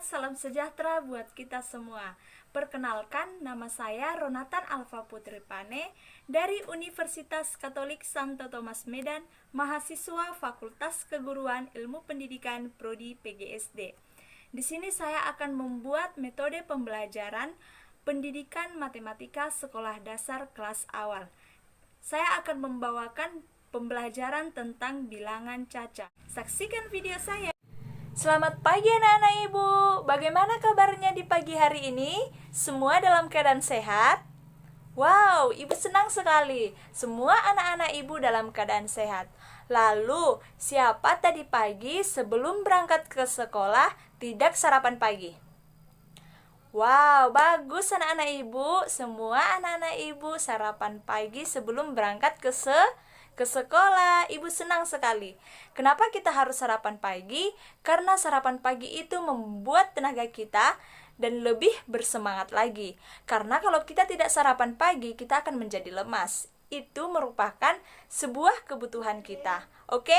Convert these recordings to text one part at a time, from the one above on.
salam sejahtera buat kita semua. Perkenalkan, nama saya Ronatan Alfa Putri Pane dari Universitas Katolik Santo Thomas Medan, mahasiswa Fakultas Keguruan Ilmu Pendidikan Prodi PGSD. Di sini saya akan membuat metode pembelajaran pendidikan matematika sekolah dasar kelas awal. Saya akan membawakan pembelajaran tentang bilangan caca. Saksikan video saya. Selamat pagi anak-anak ibu. Bagaimana kabarnya di pagi hari ini? Semua dalam keadaan sehat? Wow, ibu senang sekali. Semua anak-anak ibu dalam keadaan sehat. Lalu, siapa tadi pagi sebelum berangkat ke sekolah tidak sarapan pagi? Wow, bagus anak-anak ibu. Semua anak-anak ibu sarapan pagi sebelum berangkat ke sekolah. Ibu senang sekali. Kenapa kita harus sarapan pagi? Karena sarapan pagi itu membuat tenaga kita dan lebih bersemangat lagi. Karena kalau kita tidak sarapan pagi, kita akan menjadi lemas. Itu merupakan sebuah kebutuhan kita. Oke?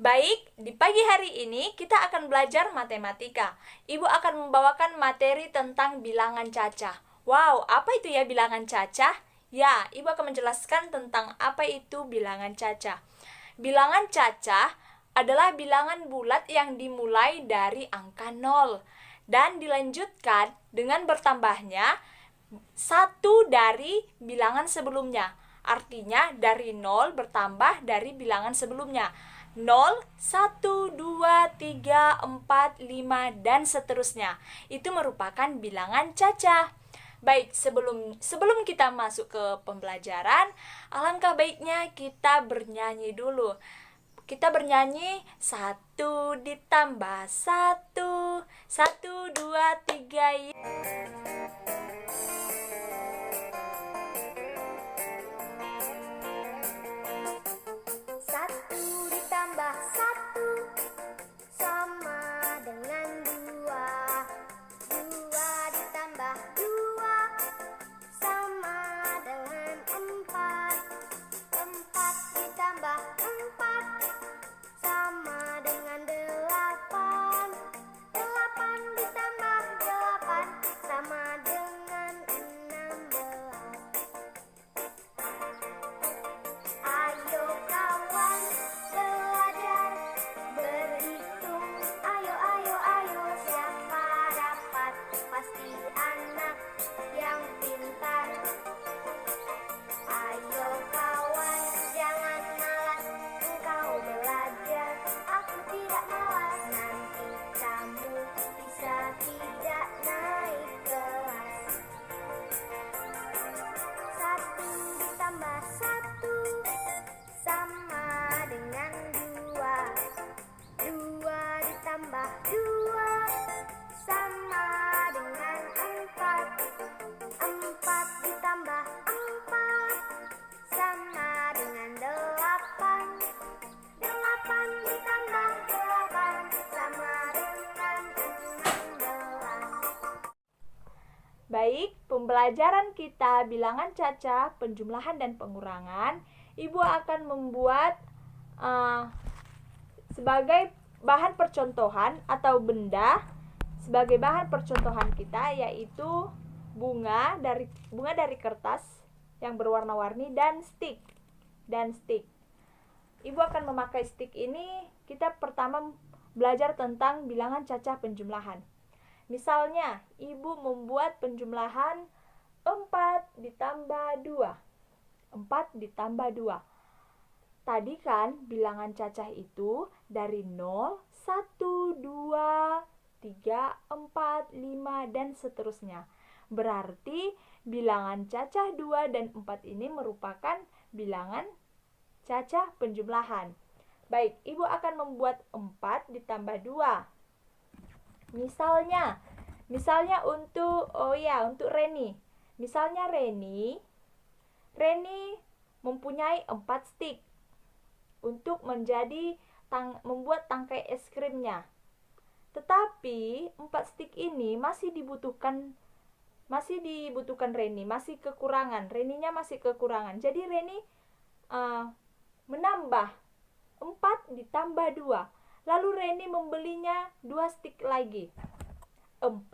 Baik, di pagi hari ini kita akan belajar matematika. Ibu akan membawakan materi tentang bilangan cacah. Wow, apa itu ya bilangan cacah? Ya, ibu akan menjelaskan tentang apa itu bilangan cacah. Bilangan cacah adalah bilangan bulat yang dimulai dari angka 0 dan dilanjutkan dengan bertambahnya satu dari bilangan sebelumnya. Artinya dari 0 bertambah dari bilangan sebelumnya. 0, 1, 2, 3, 4, 5, dan seterusnya. Itu merupakan bilangan cacah. Baik, sebelum kita masuk ke pembelajaran, alangkah baiknya kita bernyanyi dulu. Kita bernyanyi 1 ditambah 1, 1, 2, 3, ya. 1 ditambah 1 sama dengan 2. 2 ditambah 2 sama dengan 4. 4 ditambah 4 sama dengan 8. 8 ditambah 8 sama dengan 16. Ayo kawan belajar berhitung. Ayo, ayo, ayo, siapa dapat? Pasti anak yang pintar. Ayo kawan, jangan malas, engkau belajar. Aku tidak malas, nanti kamu bisa tidak naik kelas. 1 ditambah 1 sama dengan 2. 2 ditambah 2 sama dengan 4. 4 ditambah 4 sama dengan 8. 8 ditambah 8 sama dengan 16. Baik, pembelajaran kita bilangan cacah, penjumlahan dan pengurangan. Ibu akan membuat sebagai bahan percontohan atau benda sebagai bahan percontohan kita, yaitu bunga dari kertas yang berwarna-warni dan stick. Ibu akan memakai stick ini. Kita pertama belajar tentang bilangan cacah penjumlahan. Misalnya, ibu membuat penjumlahan 4 ditambah 2. 4 ditambah 2. Tadi kan bilangan cacah itu dari 0, 1, 2, 3, 4, 5, dan seterusnya. Berarti bilangan cacah 2 dan 4 ini merupakan bilangan cacah penjumlahan. Baik, ibu akan membuat 4 ditambah 2. Misalnya untuk Reni. Misalnya Reni mempunyai 4 stick untuk membuat tangkai es krimnya. Tetapi 4 stick ini masih dibutuhkan Reni, masih kekurangan. Reninya masih kekurangan. Jadi Reni menambah 4 ditambah 2. Lalu Reni membelinya 2 stik lagi. 4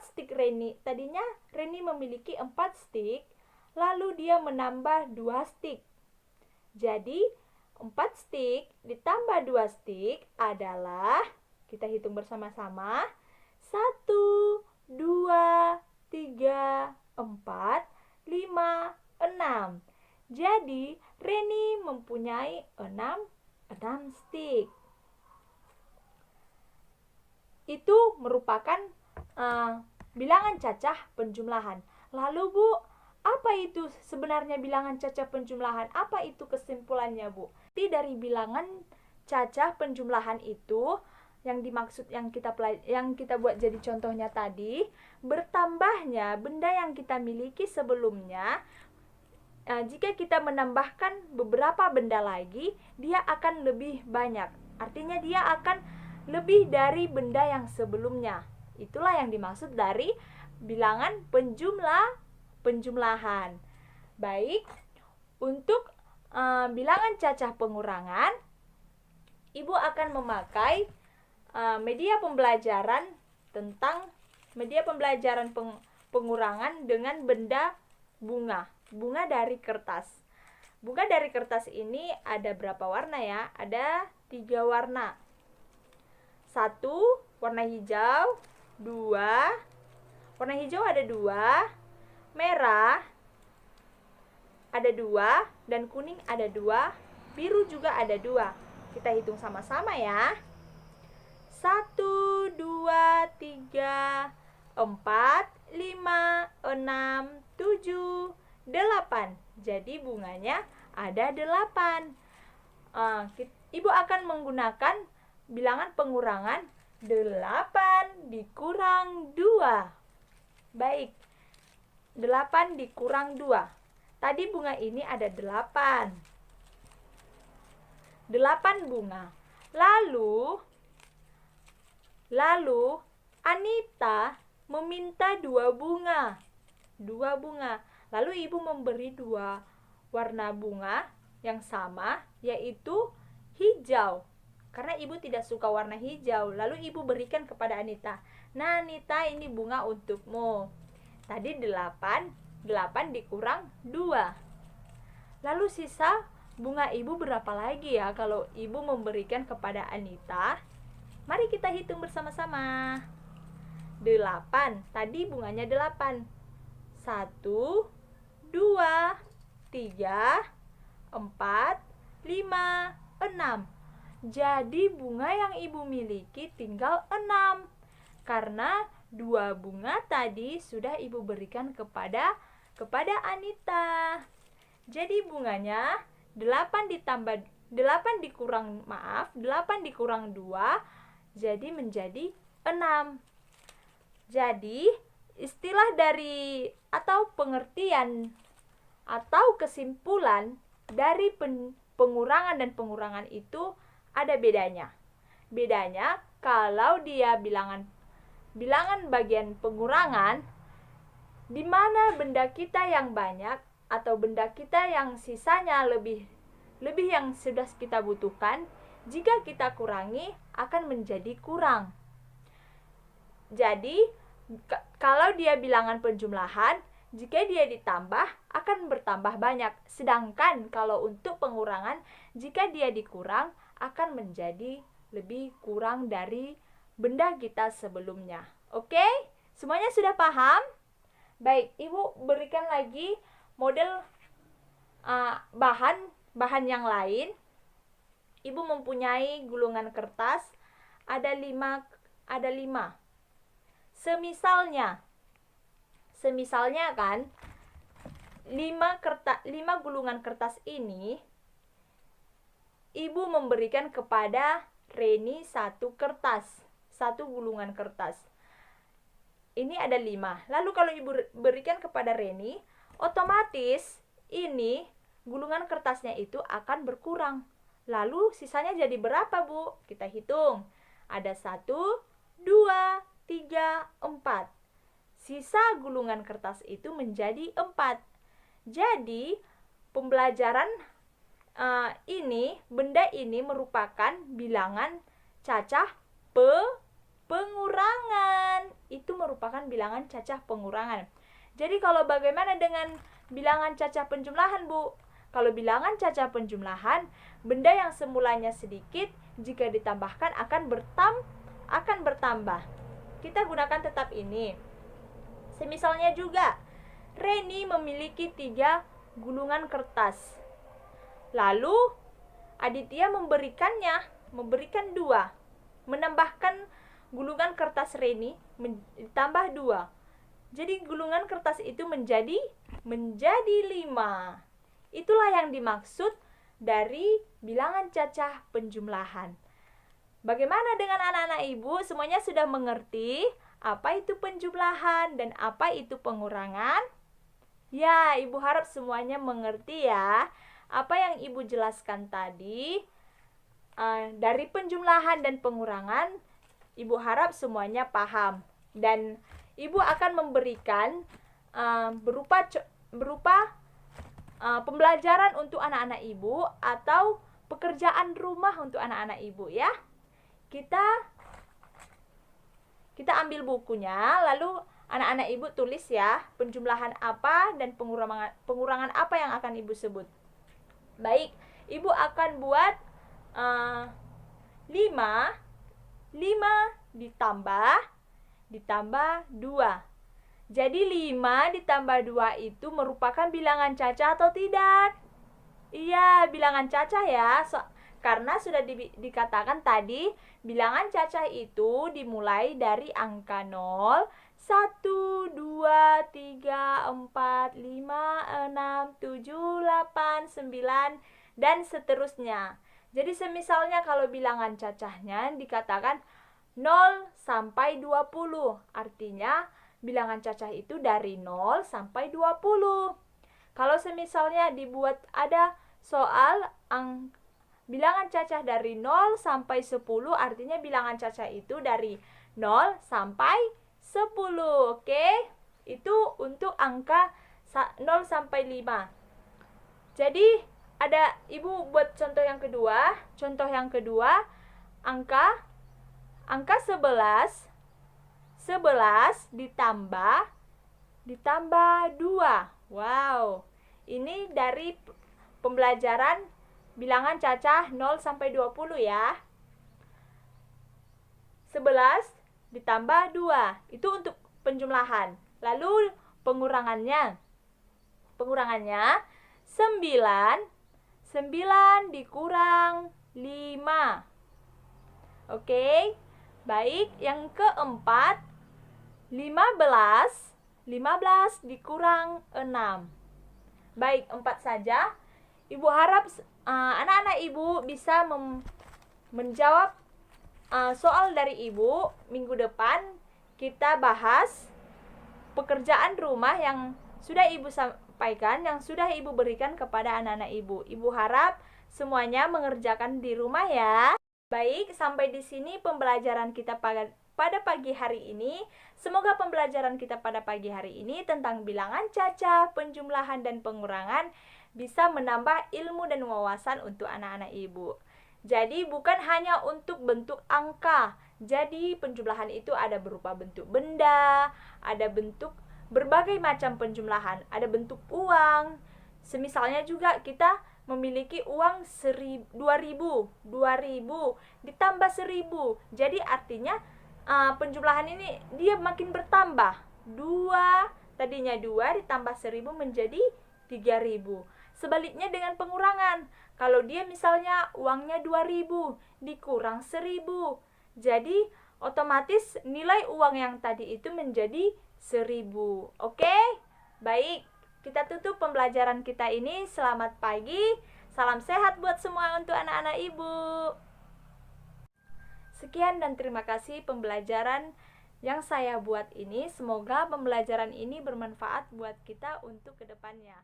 stik Reni. Tadinya Reni memiliki 4 stik, lalu dia menambah 2 stik. Jadi 4 stik ditambah 2 stik adalah, kita hitung bersama-sama, 1, 2, 3, 4, 5, 6. Jadi Reni mempunyai 6 stik. Itu merupakan bilangan cacah penjumlahan. Lalu Bu, apa itu sebenarnya bilangan cacah penjumlahan? Apa itu kesimpulannya Bu? Dari bilangan cacah penjumlahan itu yang dimaksud yang kita buat jadi contohnya tadi, bertambahnya benda yang kita miliki sebelumnya. Jika kita menambahkan beberapa benda lagi, dia akan lebih banyak. Artinya dia akan lebih dari benda yang sebelumnya. Itulah yang dimaksud dari bilangan penjumlahan. Baik, untuk bilangan cacah pengurangan, Ibu akan memakai media pembelajaran tentang pengurangan dengan benda bunga dari kertas. Bunga dari kertas ini ada berapa warna ya? Ada 3 warna. 1 warna hijau, 2 warna hijau ada 2, merah ada 2, dan kuning ada 2, biru juga ada 2. Kita hitung sama-sama ya. 1, 2, 3, 4, 5, 6, 7, 8. Jadi bunganya ada 8. Ibu akan menggunakan bilangan pengurangan 8 dikurang 2. Baik, 8 dikurang 2. Tadi bunga ini ada 8 bunga. Lalu Anita meminta 2 bunga. Lalu ibu memberi 2 warna bunga yang sama, yaitu hijau. Karena ibu tidak suka warna hijau, lalu ibu berikan kepada Anita. Nah Anita, ini bunga untukmu. Tadi 8 dikurang 2. Lalu sisa bunga ibu berapa lagi ya kalau ibu memberikan kepada Anita? Mari kita hitung bersama-sama. 8, tadi bunganya 8. 1, 2, 3, 4, 5, 6. Jadi bunga yang ibu miliki tinggal 6. Karena 2 bunga tadi sudah ibu berikan kepada Anita. Jadi bunganya 8 dikurang 2, jadi menjadi 6. Jadi istilah dari atau pengertian atau kesimpulan dari pengurangan dan pengurangan itu ada bedanya. Bedanya kalau dia bilangan bagian pengurangan, di mana benda kita yang banyak atau benda kita yang sisanya lebih yang sudah kita butuhkan, jika kita kurangi akan menjadi kurang. Jadi kalau dia bilangan penjumlahan, jika dia ditambah akan bertambah banyak. Sedangkan kalau untuk pengurangan, jika dia dikurang akan menjadi lebih kurang dari benda kita sebelumnya. Oke? Semuanya sudah paham? Baik, ibu berikan lagi model bahan yang lain. Ibu mempunyai gulungan kertas ada 5. Semisalnya kan 5 gulungan kertas ini ibu memberikan kepada Reni 1 gulungan kertas. Ini ada 5. Lalu kalau ibu berikan kepada Reni, otomatis ini gulungan kertasnya itu akan berkurang. Lalu sisanya jadi berapa, Bu? Kita hitung. Ada 1, 2, 3, 4. Sisa gulungan kertas itu menjadi 4. Jadi, pembelajaran benda ini merupakan bilangan cacah pengurangan. Itu merupakan bilangan cacah pengurangan. Jadi kalau bagaimana dengan bilangan cacah penjumlahan, Bu? Kalau bilangan cacah penjumlahan, benda yang semulanya sedikit jika ditambahkan akan bertambah. Kita gunakan tetap ini. Semisalnya juga, Reni memiliki 3 gulungan kertas. Lalu Aditya memberikan 2. Menambahkan gulungan kertas Reni ditambah 2. Jadi gulungan kertas itu menjadi 5. Itulah yang dimaksud dari bilangan cacah penjumlahan. Bagaimana dengan anak-anak Ibu? Semuanya sudah mengerti apa itu penjumlahan dan apa itu pengurangan? Ya, Ibu harap semuanya mengerti ya. Apa yang Ibu jelaskan tadi dari penjumlahan dan pengurangan, Ibu harap semuanya paham. Dan Ibu akan memberikan berupa pembelajaran untuk anak-anak Ibu atau pekerjaan rumah untuk anak-anak Ibu ya. Kita ambil bukunya, lalu anak-anak Ibu tulis ya, penjumlahan apa dan pengurangan apa yang akan Ibu sebut. Baik, Ibu akan buat 5 ditambah 2. Jadi 5 ditambah 2 itu merupakan bilangan cacah atau tidak? Iya, bilangan cacah ya. Karena sudah dikatakan tadi, bilangan cacah itu dimulai dari angka 0, 1, 2, 3, 4, 5, 6, 7, 8, 9, dan seterusnya. Jadi semisalnya kalau bilangan cacahnya dikatakan 0 sampai 20, artinya bilangan cacah itu dari 0 sampai 20. Kalau semisalnya dibuat ada soal bilangan cacah dari 0 sampai 10, artinya bilangan cacah itu dari 0 sampai 10. Oke? Itu untuk angka 0 sampai 5. Jadi ada Ibu buat contoh yang kedua. Contoh yang kedua, angka 11 ditambah 2. Wow. Ini dari pembelajaran bilangan cacah 0 sampai 20 ya. 11 ditambah 2. Itu untuk penjumlahan. Lalu pengurangannya 9 dikurang 5. Oke. Baik, yang keempat 15 dikurang 6. Baik, 4 saja. Ibu harap anak-anak Ibu bisa menjawab soal dari Ibu. Minggu depan kita bahas pekerjaan rumah yang sudah Ibu sampaikan, yang sudah Ibu berikan kepada anak-anak Ibu. Ibu harap semuanya mengerjakan di rumah ya. Baik, sampai di sini pembelajaran kita pada pagi hari ini. Semoga pembelajaran kita pada pagi hari ini tentang bilangan cacah, penjumlahan, dan pengurangan bisa menambah ilmu dan wawasan untuk anak-anak Ibu. Jadi bukan hanya untuk bentuk angka. Jadi penjumlahan itu ada berupa bentuk benda, ada bentuk berbagai macam penjumlahan, ada bentuk uang. Semisalnya juga kita memiliki uang 2000 ditambah 1000. Jadi artinya penjumlahan ini dia makin bertambah. 2 tadinya 2 ditambah 1000 menjadi 3000. Sebaliknya dengan pengurangan, kalau dia misalnya uangnya 2000 dikurang 1000, jadi otomatis nilai uang yang tadi itu menjadi 1000. Oke? Baik, kita tutup pembelajaran kita ini. Selamat pagi, salam sehat buat semua untuk anak-anak Ibu. Sekian dan terima kasih pembelajaran yang saya buat ini. Semoga pembelajaran ini bermanfaat buat kita untuk kedepannya.